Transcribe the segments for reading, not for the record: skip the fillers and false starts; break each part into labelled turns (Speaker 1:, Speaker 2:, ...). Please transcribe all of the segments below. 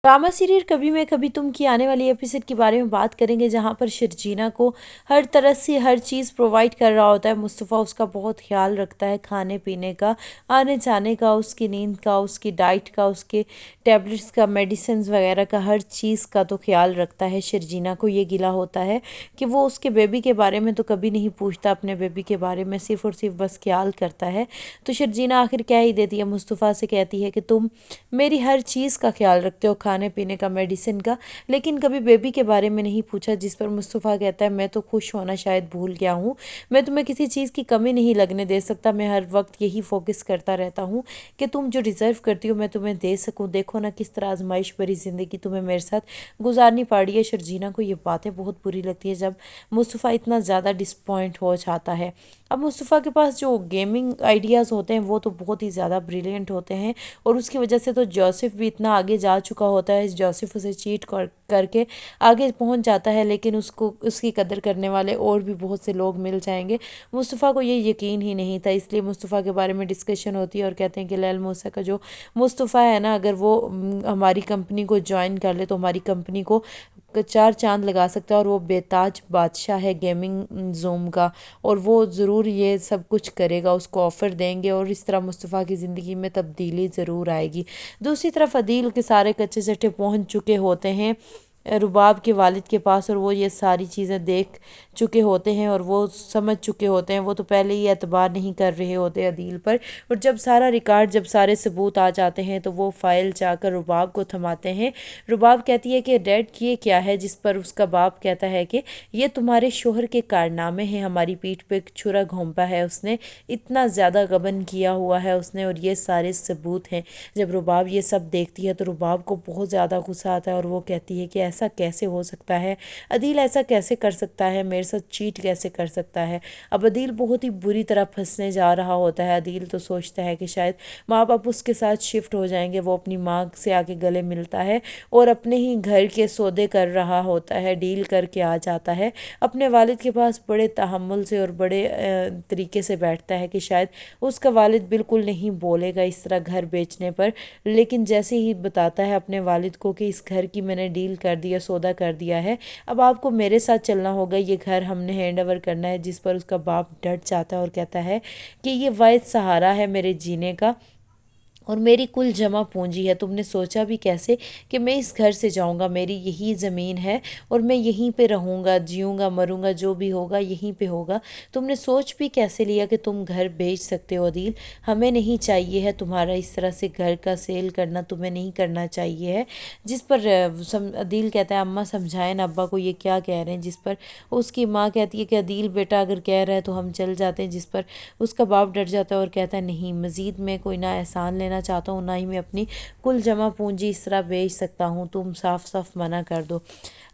Speaker 1: Drama serial कभी मैं कभी तुम की आने वाली एपिसोड के बारे में बात करेंगे, जहां पर शर्जीना को हर तरह से हर चीज़ प्रोवाइड कर रहा होता है। मुस्तफ़ा उसका बहुत ख्याल रखता है, खाने पीने का, आने जाने का, उसकी नींद का, उसकी डाइट का, उसके टैबलेट्स का, मेडिसिन वगैरह का, हर चीज़ का तो ख्याल रखता है। शर्जीना को ये गिला होता है कि वो उसके बेबी के बारे में तो कभी नहीं पूछता, अपने बेबी के बारे में सिर्फ और सिर्फ बस ख्याल करता है। तो शर्जीना आखिर कह ही देती है, मुस्तफ़ा से कहती है कि तुम मेरी हर चीज़ का ख्याल रखते हो, खाने पीने का, मेडिसिन का, लेकिन कभी बेबी के बारे में नहीं पूछा। जिस पर मुस्तफ़ा कहता है, मैं तो खुश होना शायद भूल गया हूँ, मैं तुम्हें किसी चीज़ की कमी नहीं लगने दे सकता, मैं हर वक्त यही फोकस करता रहता हूँ कि तुम जो डिज़र्व करती हो मैं तुम्हें दे सकूँ। देखो ना किस तरह आजमाइश भरी ज़िंदगी तुम्हें मेरे साथ गुजारनी पड़ी है। शर्जीना को ये बातें बहुत बुरी लगती है जब मुस्तफ़ा इतना ज़्यादा डिसपॉइंट हो जाता है। अब मुस्तफ़ा के पास जो गेमिंग आइडियाज़ होते हैं वो तो बहुत ही ज़्यादा ब्रिलियंट होते हैं, और उसकी वजह से तो जोसेफ भी इतना आगे जा चुका होता है। जोसेफ उसे चीट करके आगे पहुंच जाता है, लेकिन उसको उसकी कदर करने वाले और भी बहुत से लोग मिल जाएंगे। मुस्तफ़ा को ये यकीन ही नहीं था, इसलिए मुस्तफ़ा के बारे में डिस्कशन होती है और कहते हैं कि लैल मूसा का जो मुस्तफ़ा है ना, अगर वो हमारी कंपनी को ज्वाइन कर ले तो हमारी कंपनी को चार चांद लगा सकता है, और वो बेताज बादशाह है गेमिंग जोम का, और वो ज़रूर ये सब कुछ करेगा, उसको ऑफ़र देंगे और इस तरह मुस्तफ़ा की ज़िंदगी में तब्दीली ज़रूर आएगी। दूसरी तरफ अदील के सारे कच्चे चट्टे पहुंच चुके होते हैं रुबाब के वालिद के पास, और वो ये सारी चीज़ें देख चुके होते हैं और वो समझ चुके होते हैं। वो तो पहले ही एतबार नहीं कर रहे होते अदील पर, और जब सारा रिकॉर्ड, जब सारे सबूत आ जाते हैं तो वो फ़ाइल जाकर रुबाब को थमाते हैं। रुबाब कहती है कि डैड ये क्या है, जिस पर उसका बाप कहता है कि ये तुम्हारे शोहर के कारनामे हैं, हमारी पीठ पे एक छुरा घोंपा है उसने, इतना ज़्यादा गबन किया हुआ है उसने, और ये सारे सबूत हैं। जब रुबाब ये सब देखती है तो रुबाब को बहुत ज़्यादा गुस्सा आता है, और वो कहती है कि ऐसा कैसे हो सकता है, अदील ऐसा कैसे कर सकता है, मेरे साथ चीट कैसे कर सकता है। अब अदील बहुत ही बुरी तरह फंसने जा रहा होता है। अदील तो सोचता है कि शायद माँ बाप उसके साथ शिफ्ट हो जाएंगे। वो अपनी माँ से आके गले मिलता है और अपने ही घर के सौदे कर रहा होता है, डील करके आ जाता है अपने वालिद के पास, बड़े तहम्मुल से और बड़े तरीके से बैठता है कि शायद उसका वालिद बिल्कुल नहीं बोलेगा इस तरह घर बेचने पर। लेकिन जैसे ही बताता है अपने वालिद को कि इस घर की मैंने डील कर दिया, सौदा कर दिया है, अब आपको मेरे साथ चलना होगा, ये घर हमने हैंड ओवर करना है। जिस पर उसका बाप डट जाता है और कहता है कि ये वाहिद सहारा है मेरे जीने का और मेरी कुल जमा पूंजी है। तुमने सोचा भी कैसे कि मैं इस घर से जाऊंगा, मेरी यही ज़मीन है और मैं यहीं पे रहूंगा, जीऊंगा, मरूंगा, जो भी होगा यहीं पे होगा। तुमने सोच भी कैसे लिया कि तुम घर बेच सकते हो अदील, हमें नहीं चाहिए है तुम्हारा इस तरह से घर का सेल करना, तुम्हें नहीं करना चाहिए है। जिस पर अदील कहता है, अम्मा समझाएं ना अब्बा को ये क्या कह रहे हैं। जिस पर उसकी माँ कहती है कि अदील बेटा अगर कह रहा है तो हम चल जाते हैं। जिस पर उसका बाप डर जाता है और कहता है, नहीं, मज़ीद मैं कोई ना एहसान लेना चाहता हूँ, ना ही मैं अपनी कुल जमा पूंजी इस तरह बेच सकता हूँ, तुम साफ साफ मना कर दो।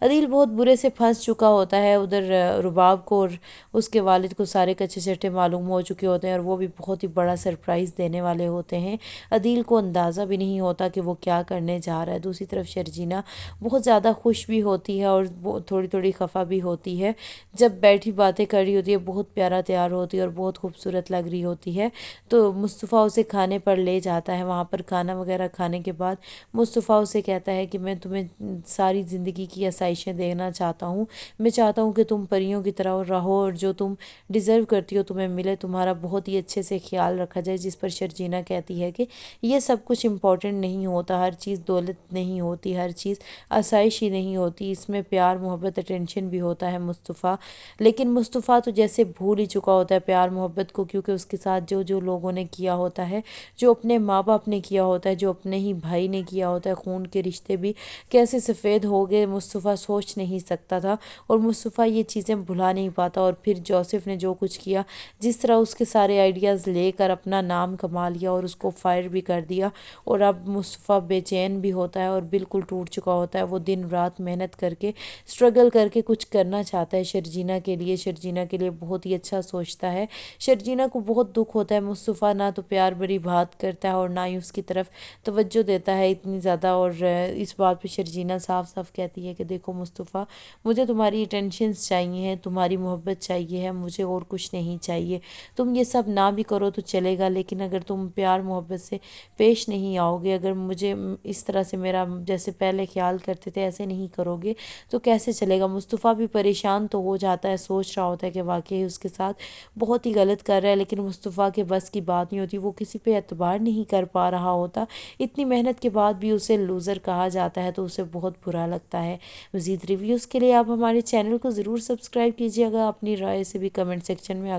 Speaker 1: अदील बहुत बुरे से फंस चुका होता है। उधर रुबाब को और उसके वालिद को सारे कच्चे चट्टे मालूम हो चुके होते हैं, और वो भी बहुत ही बड़ा सरप्राइज़ देने वाले होते हैं। अदील को अंदाज़ा भी नहीं होता कि वो क्या करने जा रहा है। दूसरी तरफ शर्जीना बहुत ज़्यादा खुश भी होती है और थोड़ी थोड़ी खफा भी होती है। जब बैठी बातें कर रही होती है, बहुत प्यारा तैयार होती है और बहुत खूबसूरत लग रही होती है, तो मुस्तफ़ा उसे खाने पर ले जाता है। वहाँ पर खाना वगैरह खाने के बाद मुस्तफ़ा उसे कहता है कि मैं तुम्हें सारी ज़िंदगी की आसाइशें देना चाहता हूँ, मैं चाहता हूँ कि तुम परियों की तरह रहो और जो तुम डिज़र्व करती हो तुम्हें मिले, तुम्हारा बहुत ही अच्छे से ख्याल रखा जाए। जिस पर शर्जीना कहती है कि ये सब कुछ इम्पोर्टेंट नहीं होता, हर चीज़ दौलत नहीं होती, हर चीज़ आसाइश ही नहीं होती, इसमें प्यार मोहब्बत अटेंशन भी होता है मुस्तफ़ा। लेकिन मुस्तफ़ा तो जैसे भूल ही चुका होता है प्यार मोहब्बत को, क्योंकि उसके साथ जो जो लोगों ने किया होता है, जो अपने माँ बाप ने किया होता है, जो अपने ही भाई ने किया होता है, खून के रिश्ते भी कैसे सफ़ेद हो गए मुस्तफ़ा सोच नहीं सकता था, और मुस्तफ़ा ये चीज़ें भुला नहीं पाता। और फिर जोसेफ ने जो कुछ किया, जिस तरह उसके सारे आइडियाज़ लेकर अपना नाम कमा लिया और उसको फायर भी कर दिया, और अब मुस्तफ़ा बेचैन भी होता है और बिल्कुल टूट चुका होता है। वो दिन रात मेहनत करके, स्ट्रगल करके कुछ करना चाहता है शर्जीना के लिए, शर्जीना के लिए बहुत ही अच्छा सोचता है। शर्जीना को बहुत दुख होता है, मुस्तफ़ा ना तो प्यार भरी बात करता है और اور نہ ہی اس کی طرف توجہ دیتا ہے اتنی زیادہ، اور اس بات پہ شرجینا صاف صاف کہتی ہے کہ دیکھو مصطفیٰ، مجھے تمہاری اٹینشنس چاہیے ہیں، تمہاری محبت چاہیے ہے، مجھے اور کچھ نہیں چاہیے، تم یہ سب نہ بھی کرو تو چلے گا، لیکن اگر تم پیار محبت سے پیش نہیں آؤ گے، اگر مجھے اس طرح سے میرا جیسے پہلے خیال کرتے تھے ایسے نہیں کرو گے تو کیسے چلے گا۔ مصطفیٰ بھی پریشان تو ہو جاتا ہے، سوچ رہا ہوتا ہے کہ واقعی اس کے ساتھ بہت ہی غلط کر رہا ہے، لیکن مصطفیٰ کے بس کی بات نہیں ہوتی، وہ کسی پہ اعتبار نہیں کر پا رہا ہوتا، اتنی محنت کے بعد بھی اسے لوزر کہا جاتا ہے تو اسے بہت برا لگتا ہے۔ مزید ریویوز کے لیے آپ ہمارے چینل کو ضرور سبسکرائب کیجیے گا، اپنی رائے سے بھی کمنٹ سیکشن میں